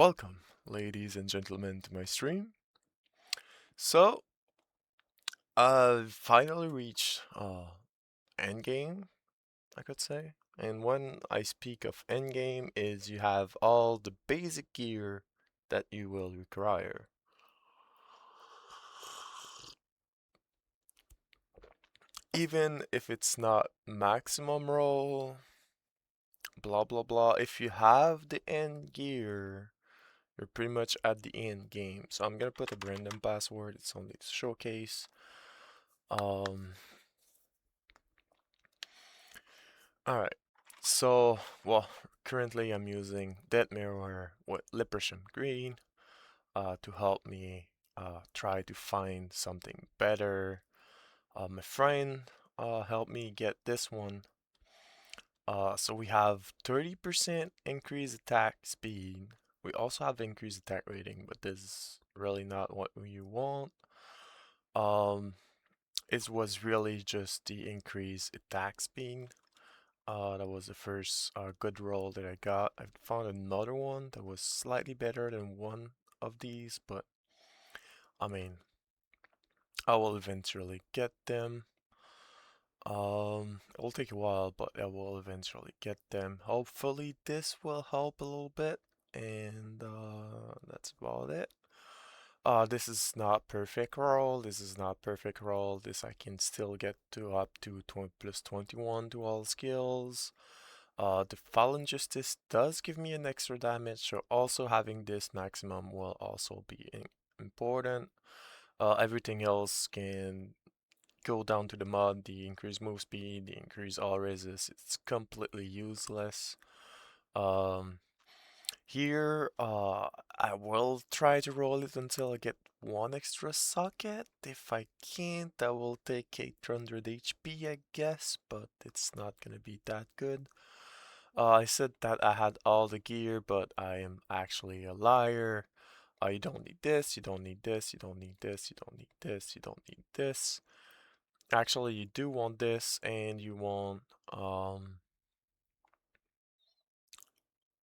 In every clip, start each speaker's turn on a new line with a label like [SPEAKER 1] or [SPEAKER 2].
[SPEAKER 1] Welcome, ladies and gentlemen, to my stream. So, I've finally reached endgame, I could say. And when I speak of endgame, is you have all the basic gear that you will require. Even if it's not maximum roll, blah blah blah. If you have the end gear, you're pretty much at the end game. So I'm gonna put a random password. It's only to showcase. Um, Alright, so, well, currently I'm using Dead Mirror with Leprechaun Green to help me try to find something better. My friend helped me get this one. So we have 30% increased attack speed. We also have increased attack rating, but this is really not what you want. Um, it was really just the increased attack speed. That was the first good roll that I got. I found another one that was slightly better than one of these, but I mean, I will eventually get them. It will take a while, but I will eventually get them. Hopefully this will help a little bit, and that's about it. This is not perfect roll. This is not perfect roll. This I can still get to up to 20 plus 21 to all skills. The Fallen Justice does give me an extra damage, so also having this maximum will also be important. Everything else can go down to the mud, the increased move speed, the increased all resist, it's completely useless. Um, Here, I will try to roll it until I get one extra socket. If I can't, I will take 800 HP, I guess, but it's not gonna be that good. I said that I had all the gear, but I am actually a liar. You don't need this, you don't need this, you don't need this, you don't need this, you don't need this. Actually, you do want this, and you want,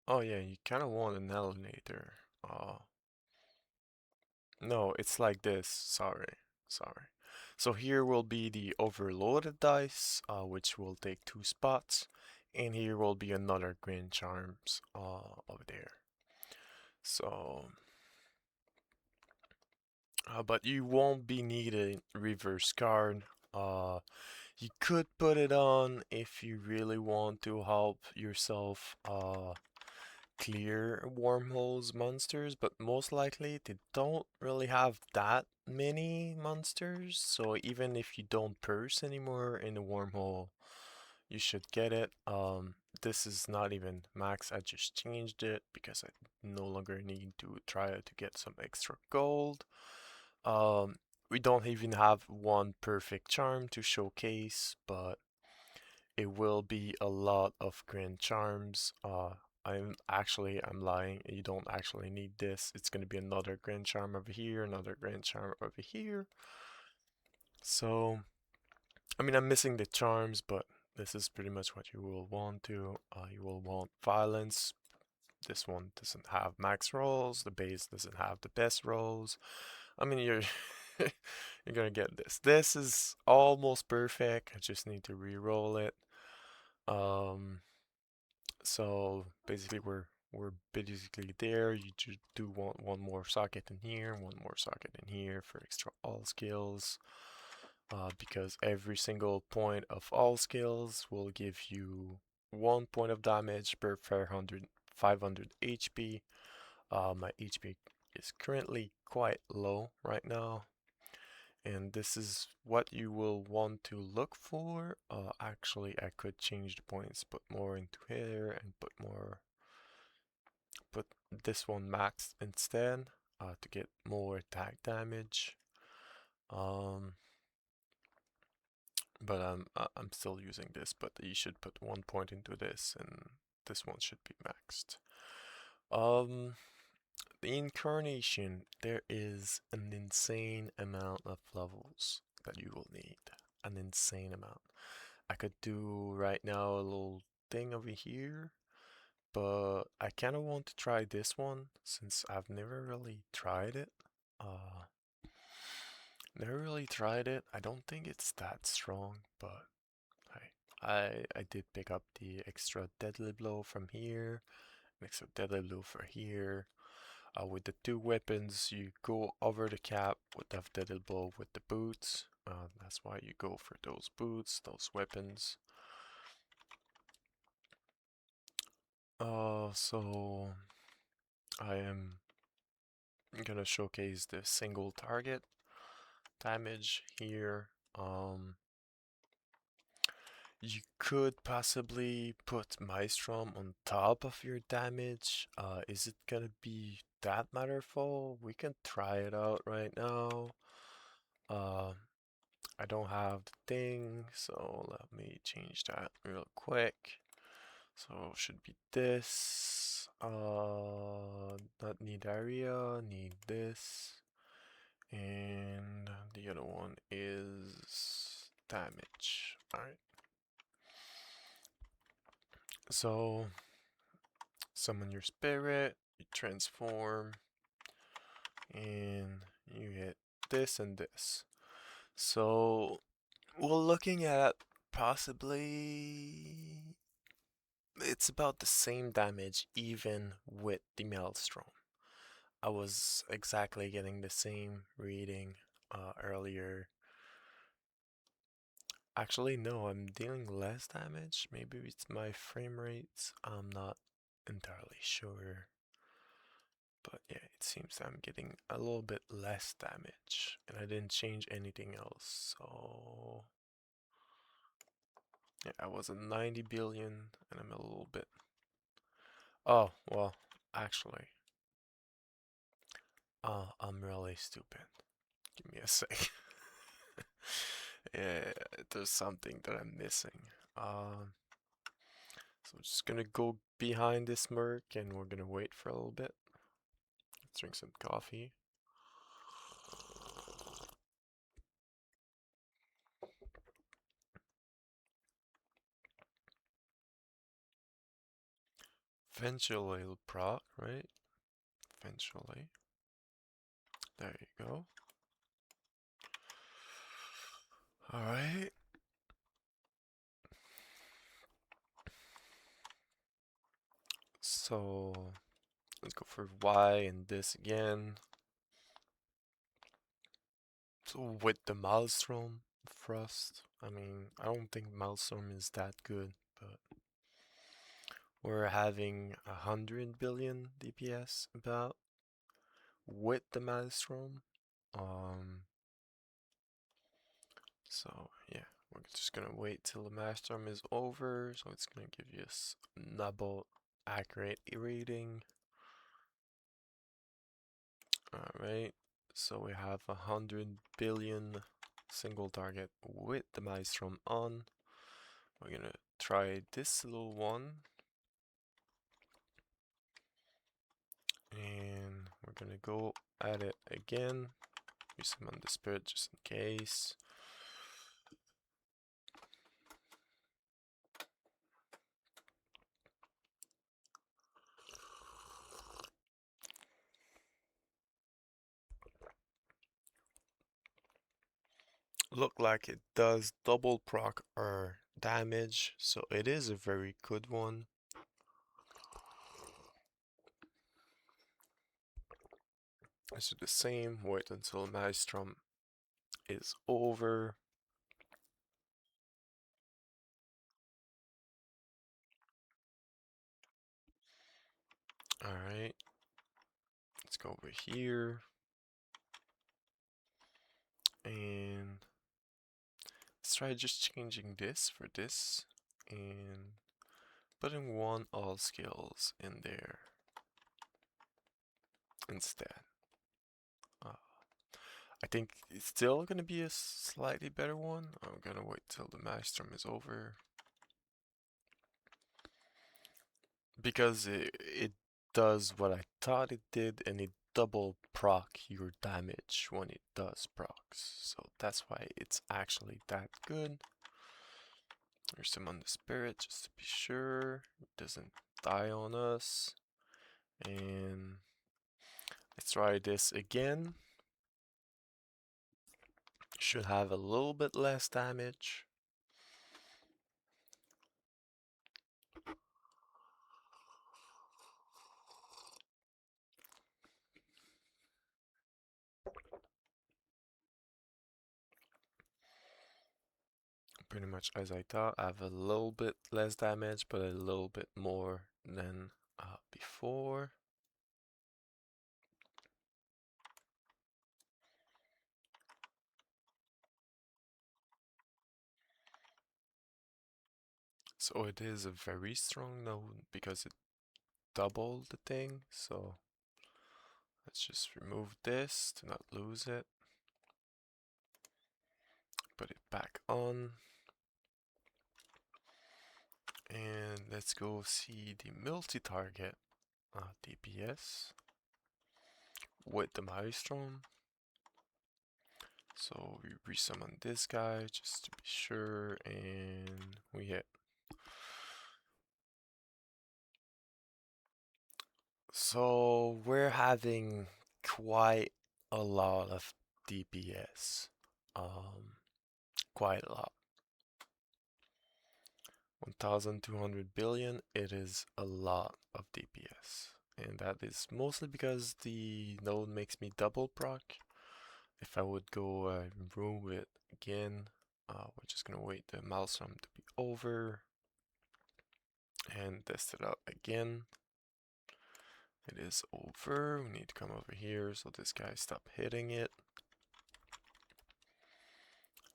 [SPEAKER 1] oh yeah, you kind of want an eliminator. Uh, no, it's like this, sorry. So here will be the overloaded dice, which will take 2 spots, and here will be another Grand Charms, over there. So, but you won't be needing reverse card. Uh, you could put it on if you really want to help yourself clear wormholes monsters, but most likely they don't really have that many monsters. So even if you don't purse anymore in the wormhole, you should get it. This is not even max. I just changed it because I no longer need to try to get some extra gold. Um, we don't even have one perfect charm to showcase, but it will be a lot of grand charms. I'm lying. You don't actually need this. It's gonna be another grand charm over here, another grand charm over here. So, I mean, I'm missing the charms, but this is pretty much what you will want to. You will want violence. This one doesn't have max rolls. The base doesn't have the best rolls. I mean, you're you're gonna get this. This is almost perfect. I just need to re-roll it. Um, so basically we're basically there. You just do want one more socket in here, one more socket in here for extra all skills. Because every single point of all skills will give you 1 point of damage per 500 HP. My HP is currently quite low right now, and this is what you will want to look for. Actually, I could change the points, put more into here, and put this one maxed instead to get more attack damage. Um, but I'm still using this, but you should put 1 point into this, and this one should be maxed. Um, the incarnation, there is an insane amount of levels that you will need. An insane amount. I could do right now a little thing over here. but I kind of want to try this one since I've never really tried it. Uh, Never really tried it. I don't think it's that strong, but I did pick up the extra deadly blow from here, extra deadly blow for here. With the two weapons, you go over the cap with the deadly blow with the boots. That's why you go for those boots, those weapons. So I am gonna showcase the single target damage here. You could possibly put Maelstrom on top of your damage. Is it gonna be that matterful? We can try it out right now. Uh, I don't have the thing, so let me change that real quick. So should be this. Not need area, need this. And the other one is damage. Alright. So summon your spirit, you transform, and you hit this and this. So we're looking at possibly it's about the same damage even with the Maelstrom. I was exactly getting the same reading earlier. Actually, no, I'm dealing less damage. Maybe it's my frame rates. I'm not entirely sure. But yeah, it seems I'm getting a little bit less damage. And I didn't change anything else. So yeah, I was at 90 billion and I'm a little bit. Oh, well, actually. I'm really stupid. Give me a sec. Yeah, there's something that I'm missing. So we're just gonna go behind this Merc and we're gonna wait for a little bit. Let's drink some coffee. Eventually it'll proc, right? Eventually. There you go. Alright. So let's go for Y and this again. So with the Maelstrom Frost, I mean, I don't think Maelstrom is that good, but we're having 100 billion DPS about with the Maelstrom. So yeah, we're just gonna wait till the Maelstrom is over, so it's gonna give you a double accurate reading. Alright, so we have 100 billion single target with the Maelstrom on. We're gonna try this little one. And we're gonna go at it again. We summon the spirit just in case. Look like it does double proc our damage, so it is a very good one. Let's do the same, wait until Maelstrom is over. Alright, let's go over here. And let's try just changing this for this and putting one all skills in there instead. I think it's still gonna be a slightly better one. I'm gonna wait till the Maelstrom is over. Because it does what I thought it did and it double proc your damage when it does procs. So that's why it's actually that good. Summon the spirit just to be sure it doesn't die on us. And let's try this again. Should have a little bit less damage. Pretty much as I thought. I have a little bit less damage, but a little bit more than before. So it is a very strong node because it doubled the thing. So let's just remove this to not lose it. Put it back on. And let's go see the multi-target DPS with the Maelstrom. So we resummon this guy just to be sure, and we hit. So we're having quite a lot of DPS. Quite a lot. 1,200 billion, it is a lot of DPS. And that is mostly because the node makes me double proc. If I would go remove it again, we're just gonna wait the Maelstrom to be over and test it out again. It is over. We need to come over here so this guy stop hitting it.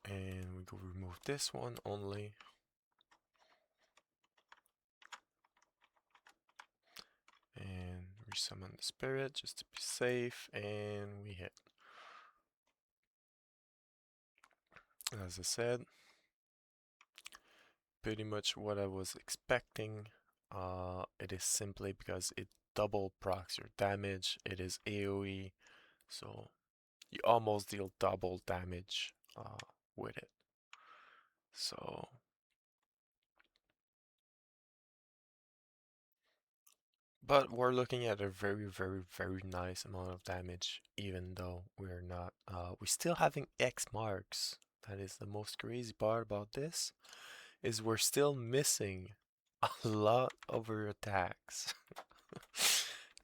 [SPEAKER 1] And we go remove this one only. And resummon the spirit just to be safe, and we hit. As I said, pretty much what I was expecting. It is simply because it double procs your damage. It is AoE, so you almost deal double damage with it. So but we're looking at a very, very, very nice amount of damage, even though we're not, we're still having X marks. That is the most crazy part about this, is we're still missing a lot of our attacks.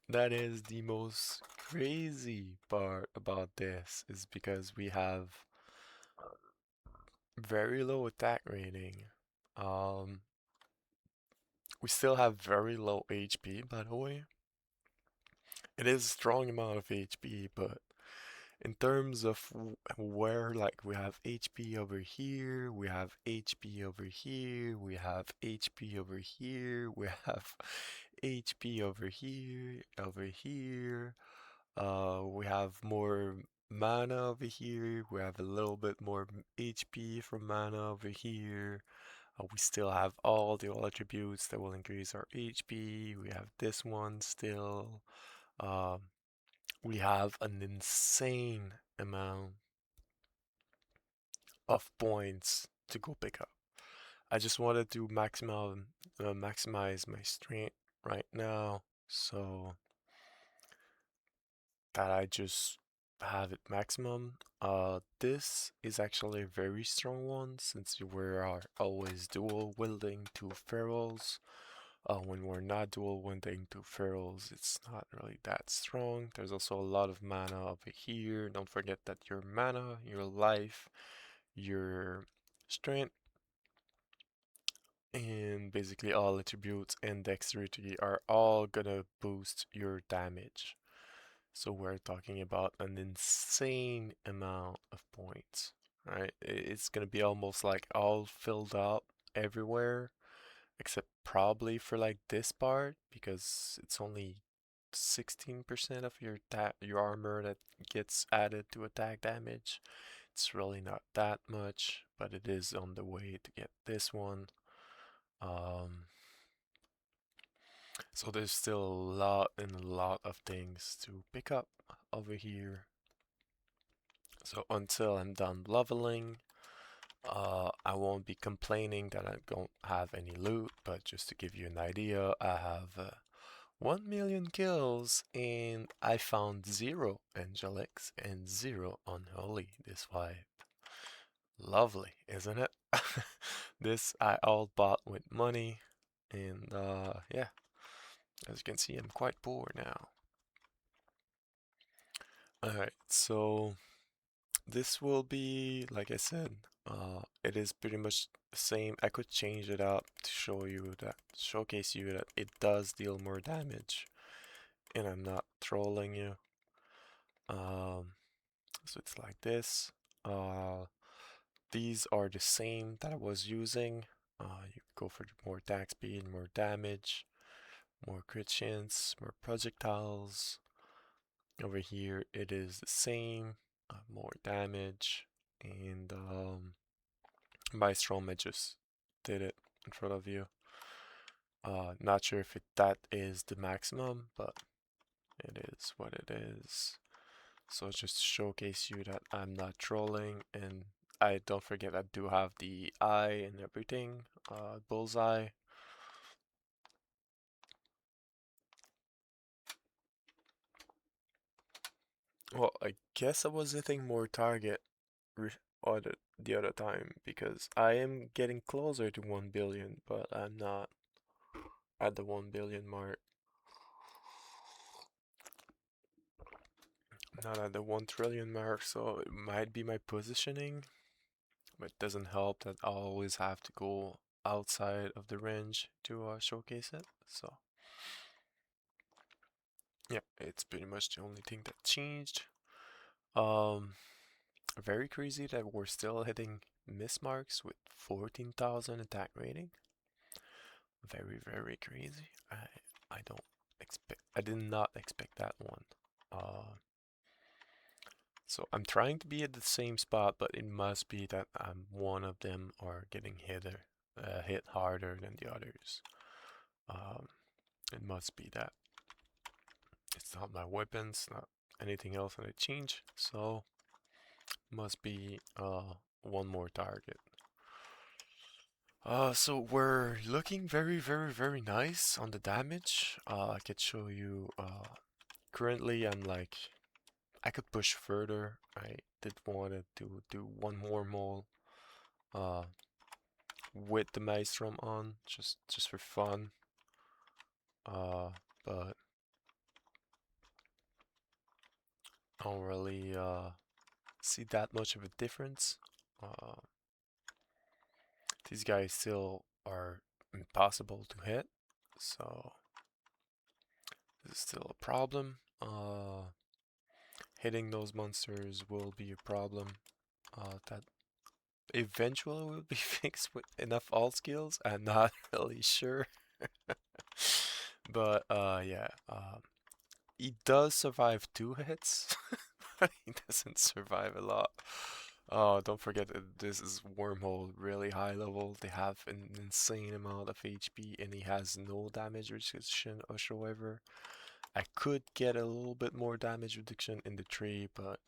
[SPEAKER 1] That is the most crazy part about this, is because we have very low attack rating. We still have very low HP, by the way. It is a strong amount of HP, but in terms of where, like, we have HP over here, we have HP over here, we have HP over here, we have HP over here, over here, we have more mana over here, we have a little bit more HP from mana over here. We still have all the attributes that will increase our HP. We have this one still. Um, we have an insane amount of points to go pick up. I just wanted to maximize my strength right now, so that I just have it maximum. This is actually a very strong one since we are always dual wielding two ferals. When we're not dual wielding two ferals, it's not really that strong. There's also a lot of mana over here. Don't forget that your mana, your life, your strength, and basically all attributes and dexterity are all gonna boost your damage. So we're talking about an insane amount of points, right? It's gonna be almost like all filled up everywhere, except probably for like this part, because it's only 16% of your armor that gets added to attack damage. It's really not that much, but it is on the way to get this one. So there's still a lot and a lot of things to pick up over here. So until I'm done leveling, I won't be complaining that I don't have any loot, but just to give you an idea, I have 1 million kills and I found 0 angelics and 0 unholy this wipe. Lovely, isn't it? This I all bought with money, and yeah, as you can see, I'm quite poor now. Alright, so this will be, like I said, it is pretty much the same. I could change it up to showcase you that it does deal more damage, and I'm not trolling you. So it's like this. These are the same that I was using. You go for more attack speed, more damage, more crit chance, more projectiles. Over here it is the same, more damage, and Maelstrom I just did it in front of you. Not sure if that is the maximum, but it is what it is. So just showcase you that I'm not trolling, and I don't forget I do have the eye and everything, bullseye. Well, I guess I was hitting more target the other time because I am getting closer to 1 billion, but I'm not at the 1 billion mark. Not at the 1 trillion mark, so it might be my positioning, but it doesn't help that I always have to go outside of the range to showcase it. So yeah, it's pretty much the only thing that changed. Um, Very crazy that we're still hitting miss marks with 14,000 attack rating. Very, very crazy. I did not expect that one. So I'm trying to be at the same spot, but it must be that one of them are getting hit harder than the others. Um, it must be that. It's not my weapons, not anything else that I change, so must be one more target. So we're looking very, very, very nice on the damage. I could show you, currently I'm like, I could push further. I did want to do one more mole, uh, with the Maelstrom on, just for fun. But I don't really, see that much of a difference. Uh, these guys still are impossible to hit, so this is still a problem. Hitting those monsters will be a problem that eventually will be fixed with enough alt skills. I'm not really sure. But yeah, he does survive 2 hits, but he doesn't survive a lot. Oh, don't forget that this is Wormhole, really high level. They have an insane amount of HP, and he has no damage restriction whatsoever. I could get a little bit more damage reduction in the tree, but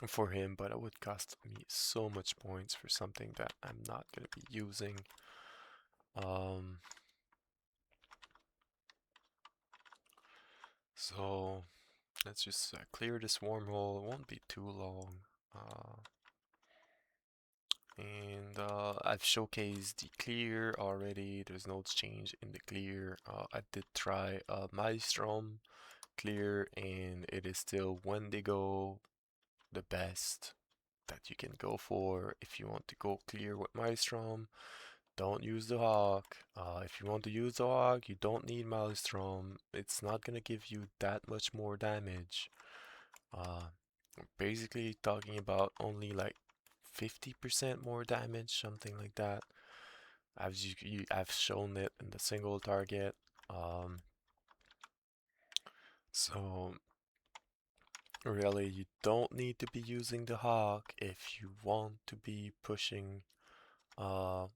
[SPEAKER 1] for him, but it would cost me so much points for something that I'm not gonna be using. Um, so let's just clear this wormhole. It won't be too long. And I've showcased the clear already. There's no change in the clear. I did try Maelstrom clear, and it is still Wendigo the best that you can go for if you want to go clear with Maelstrom. Don't use the Hawk. If you want to use the Hawk, you don't need Maelstrom. It's not gonna give you that much more damage. Basically talking about only like 50% more damage, something like that. I've shown it in the single target. Um, so really, you don't need to be using the Hawk if you want to be pushing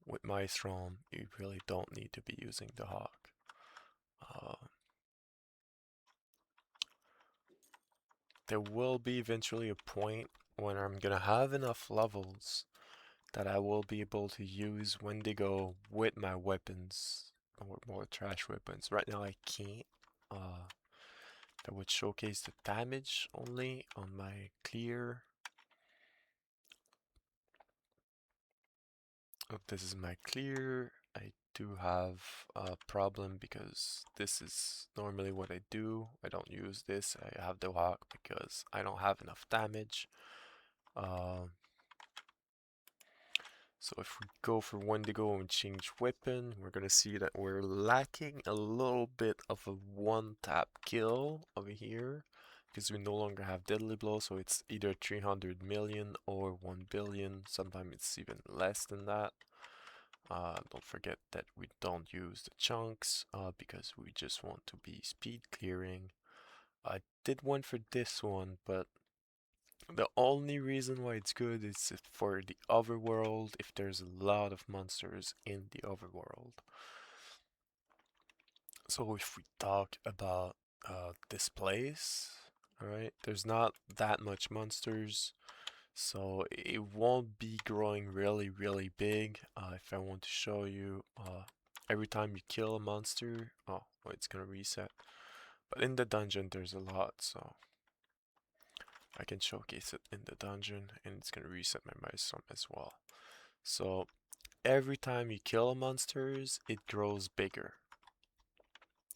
[SPEAKER 1] with Maelstrom. You really don't need to be using the Hawk. Uh, there will be eventually a point when I'm gonna have enough levels that I will be able to use Wendigo with my weapons, or more trash weapons. Right now I can't. That would showcase the damage only on my clear. Oh, this is my clear. I do have a problem because this is normally what I do. I don't use this. I have the hawk because I don't have enough damage. Um, So if we go for Wendigo and change weapon, we're gonna see that we're lacking a little bit of a one-tap kill over here because we no longer have Deadly Blow, so it's either 300 million or 1 billion. Sometimes it's even less than that. Don't forget that we don't use the chunks because we just want to be speed clearing. I did one for this one, but the only reason why it's good is for the overworld if there's a lot of monsters in the overworld. So if we talk about this place, alright, there's not that much monsters, so it won't be growing really big. If I want to show you, every time you kill a monster, oh, well, it's gonna reset. But in the dungeon there's a lot, so I can showcase it in the dungeon and it's gonna reset my mouse as well. So every time you kill monsters, it grows bigger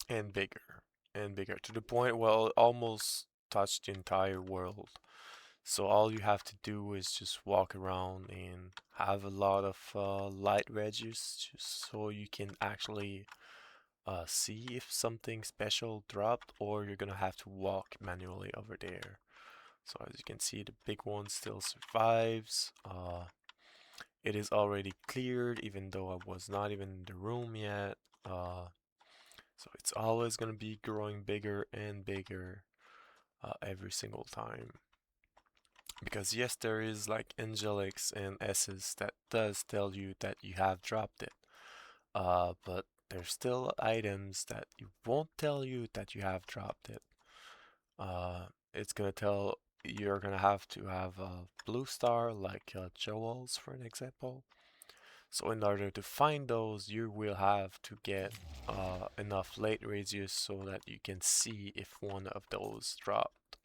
[SPEAKER 1] and bigger and bigger to the point where it almost touched the entire world. So all you have to do is just walk around and have a lot of light wedges just so you can actually see if something special dropped, or you're gonna have to walk manually over there. So as you can see, the big one still survives. It is already cleared, even though I was not even in the room yet. So it's always gonna be growing bigger and bigger every single time. Because yes, there is like angelics and S's that does tell you that you have dropped it. But there's still items that it won't tell you that you have dropped it. It's gonna tell you're gonna have to have a blue star like jewels for an example. So in order to find those, you will have to get enough late radius so that you can see if one of those dropped.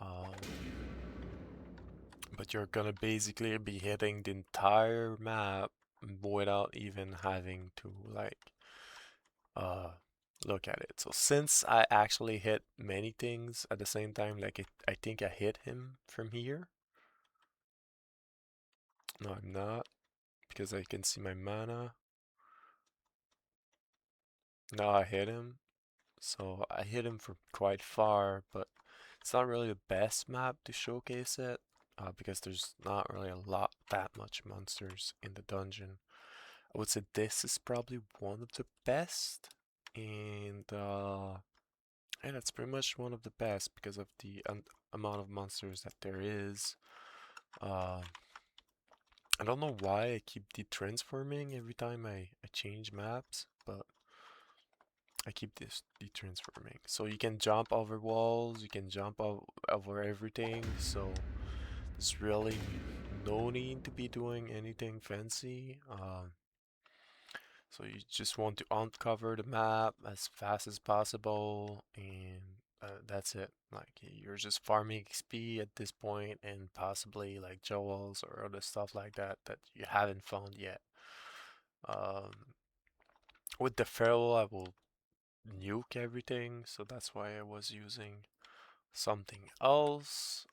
[SPEAKER 1] Um, but you're gonna basically be hitting the entire map without even having to like uh, look at it. So since I actually hit many things at the same time, like I think I hit him from here. No, I'm not, because I can see my mana. No, I hit him. So I hit him from quite far, but it's not really the best map to showcase it, because there's not really that much monsters in the dungeon. I would say this is probably one of the best, and yeah, that's pretty much one of the best because of the amount of monsters that there is. Uh, I don't know why I keep de-transforming every time I change maps, but I keep this de-transforming. So you can jump over walls, you can jump over everything, so there's really no need to be doing anything fancy. So you just want to uncover the map as fast as possible, and that's it. Like you're just farming XP at this point, and possibly like jewels or other stuff like that that you haven't found yet. Um, with the feral, I will nuke everything, so that's why I was using something else.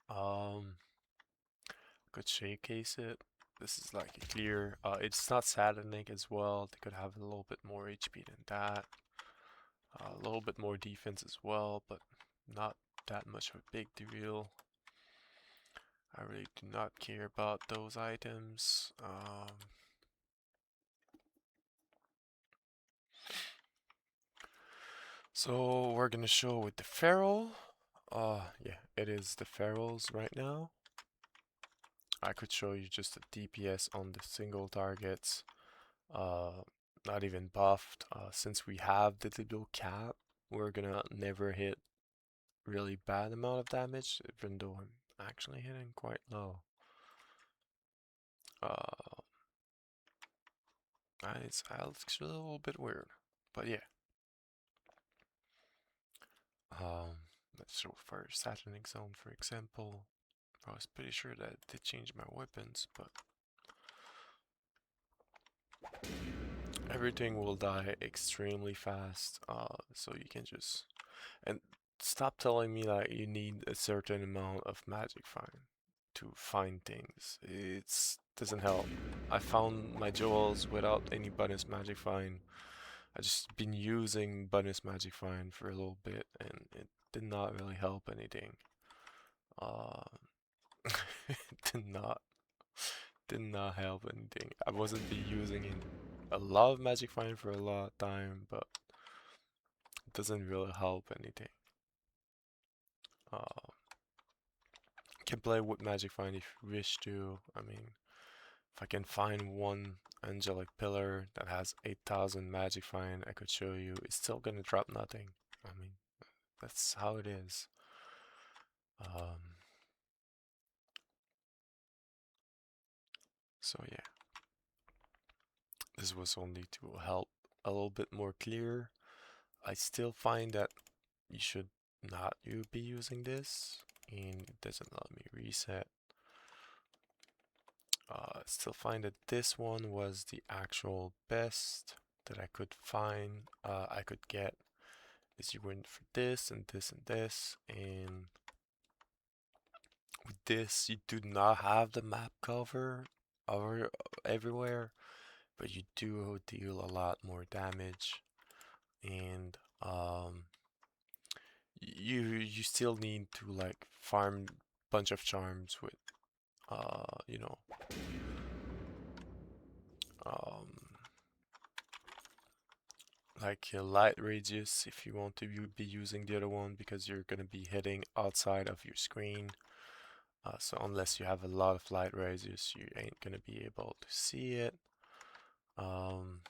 [SPEAKER 1] Could showcase it. This is like a clear. It's not saddening as well. They could have a little bit more HP than that. A little bit more defense as well, but not that much of a big deal. I really do not care about those items. So we're gonna show with the feral. Yeah, it is the ferals right now. I could show you just the DPS on the single targets. Uh, Not even buffed. Since we have the little cap, we're gonna never hit really bad amount of damage, even though I'm actually hitting quite low. Uh, it's actually a little bit weird, but yeah. Let's show for Satanic Zone, for example. I was pretty sure that they changed my weapons, but everything will die extremely fast. So you can just and stop telling me that you need a certain amount of magic find to find things. It doesn't help. I found my jewels without any bonus magic find. I just been using bonus magic find for a little bit, and it did not really help anything. Uh, it did not help anything. I wasn't be using a lot of magic find for a lot of time, but it doesn't really help anything. Uh, you can play with magic find if you wish to. I mean, if I can find one angelic pillar that has 8,000 magic find, I could show you. It's still gonna drop nothing. I mean, that's how it is. Um, so yeah, this was only to help a little bit more clear. I still find that you should not be using this, and it doesn't let me reset. Still find that this one was the actual best that I could find. I could get is you went for this and this and this, and with this you do not have the map cover over everywhere, but you do deal a lot more damage, and you still need to like farm bunch of charms with you know um like a light radius if you want to be using the other one, because you're gonna be hitting outside of your screen. So unless you have a lot of light radius, you ain't gonna be able to see it. Um,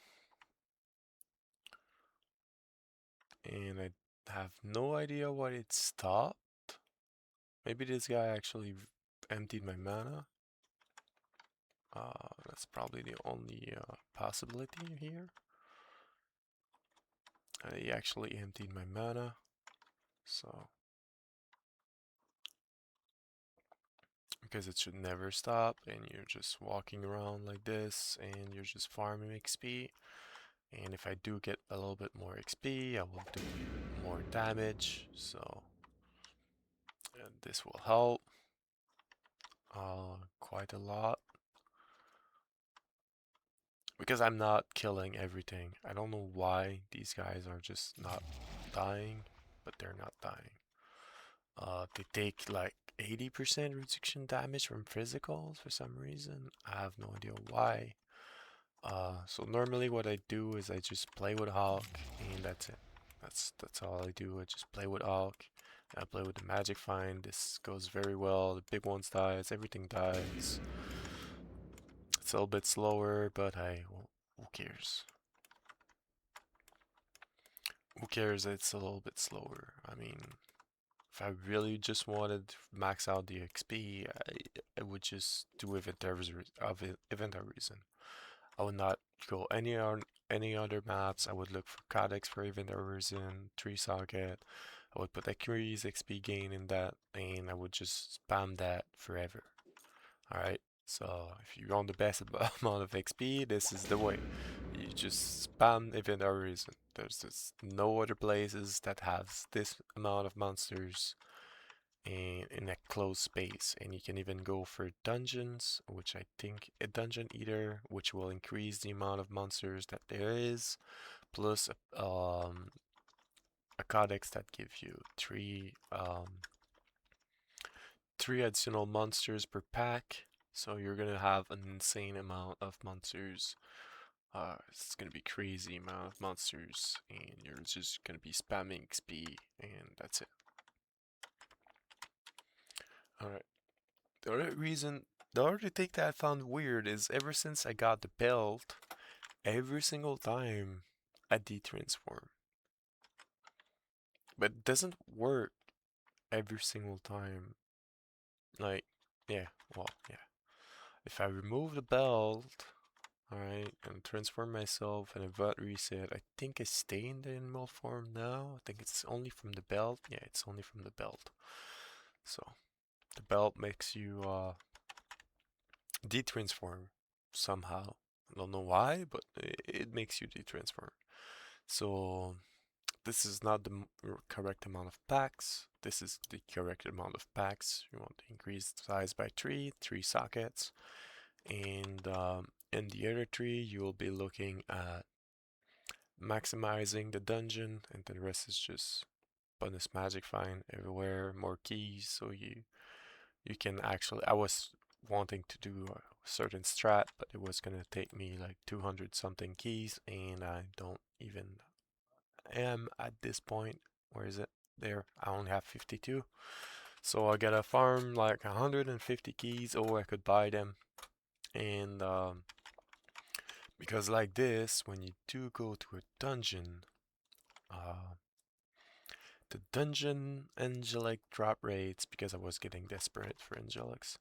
[SPEAKER 1] and I have no idea why it stopped. Maybe this guy actually emptied my mana. That's probably the only possibility here. He actually emptied my mana, so because it should never stop, and you're just walking around like this, and you're just farming XP. And if I do get a little bit more XP, I will do more damage, so this will help quite a lot. Because I'm not killing everything. I don't know why these guys are just not dying, but they're not dying. They take like 80% reduction damage from physicals for some reason. I have no idea why. So normally what I do is I just play with Hulk, and that's it. That's all I do. I just play with Hulk. I play with the Magic Find. This goes very well. The big ones dies. Everything dies. It's a little bit slower, but hey, well, who cares? Who cares that it's a little bit slower? I mean, if I really just wanted to max out the XP, I would just do event reason. I would not go any other maps. I would look for Codex for event reason, tree socket. I would put Accuracy's XP gain in that, and I would just spam that forever. Alright, so if you want the best amount of XP, this is the way. You just spam event reason. There's just no other places that has this amount of monsters in a closed space, and you can even go for dungeons, which I think a dungeon eater, which will increase the amount of monsters that there is, plus a codex that gives you three additional monsters per pack. So you're gonna have an insane amount of monsters. It's gonna be crazy amount of monsters, and you're just gonna be spamming XP, and that's it. Alright. The other thing that I found weird is ever since I got the belt, every single time I de-transform. But it doesn't work every single time. Like, yeah, well, yeah. If I remove the belt, alright, and transform myself and a VOD reset, I think I stay in the animal form now. I think it's only from the belt. Yeah, it's only from the belt. So the belt makes you de-transform somehow. I don't know why, but it makes you de-transform. So this is not the correct amount of packs. This is the correct amount of packs. You want to increase the size by three sockets. And in the other three, you will be looking at maximizing the dungeon, and the rest is just bonus magic find everywhere, more keys, so you can actually. I was wanting to do a certain strat, but it was gonna take me like 200 something keys, and I don't even am at this point. Where is it? There, I only have 52. So I gotta farm like 150 keys, or I could buy them. And because like this, when you do go to a dungeon, uh, the dungeon angelic drop rates, because I was getting desperate for angelics,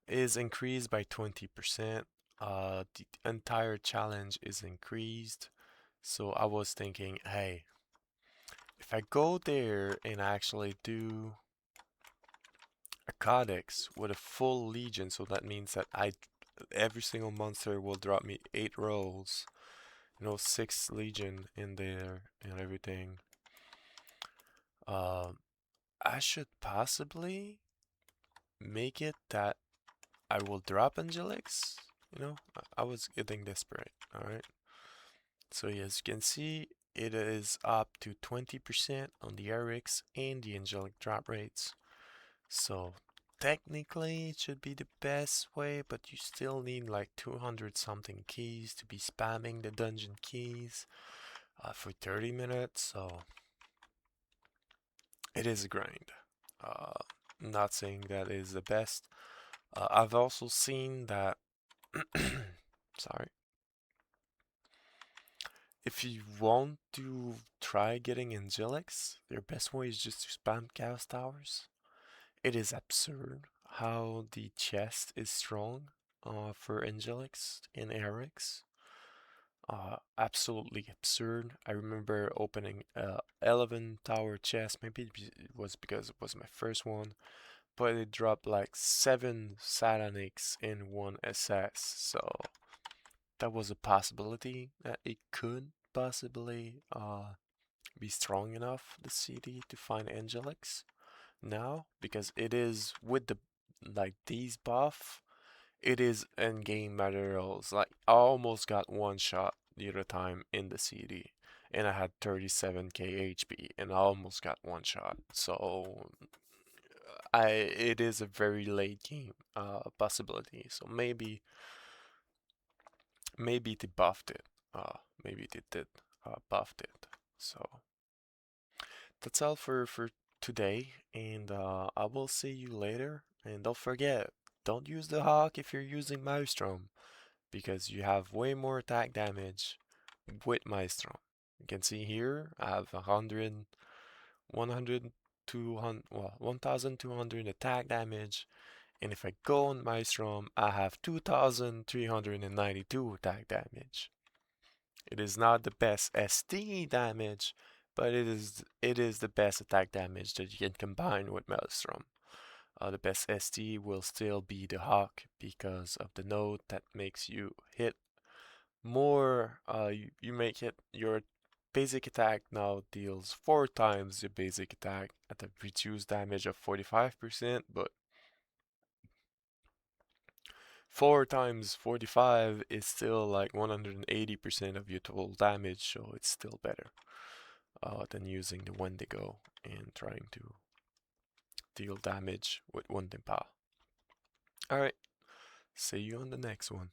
[SPEAKER 1] is increased by 20%. The entire challenge is increased. So I was thinking, hey, if I go there and actually do a codex with a full legion, so that means that every single monster will drop me 8 rolls, 6 legion in there and everything. I should possibly make it that I will drop angelics. I was getting desperate. All right. So as you can see, it is up to 20% on the RX and the angelic drop rates. So technically it should be the best way, but you still need like 200 something keys to be spamming the dungeon keys for 30 minutes. So it is a grind. I'm not saying that is the best. I've also seen that, sorry, if you want to try getting angelics, your best way is just to spam chaos towers. It is absurd how the chest is strong for angelics in Eric's. Absolutely absurd. I remember opening a 11 tower chest. Maybe it was because it was my first one, but it dropped like 7 Satanics in one SS. So that was a possibility that it could possibly be strong enough, the CD, to find angelics now, because it is with the like these buff, it is in game materials. Like I almost got one shot the other time in the CD, and I had 37k HP, and I almost got one shot. So it is a very late game possibility. So maybe they buffed it. Maybe they did buffed it. So that's all for today, and I will see you later. And don't forget, don't use the Hawk if you're using Maelstrom, because you have way more attack damage with Maelstrom. You can see here, I have 100, 100, 200, well, 1200 attack damage, and if I go on Maelstrom, I have 2392 attack damage. It is not the best ST damage, but it is the best attack damage that you can combine with Maelstrom. The best ST will still be the Hawk because of the node that makes you hit more. You make it your basic attack now deals 4 times your basic attack at a reduced damage of 45%, but 4 times 45 is still like 180% of your total damage, so it's still better than using the Wendigo and trying to deal damage with Wundenpa. Alright, see you on the next one.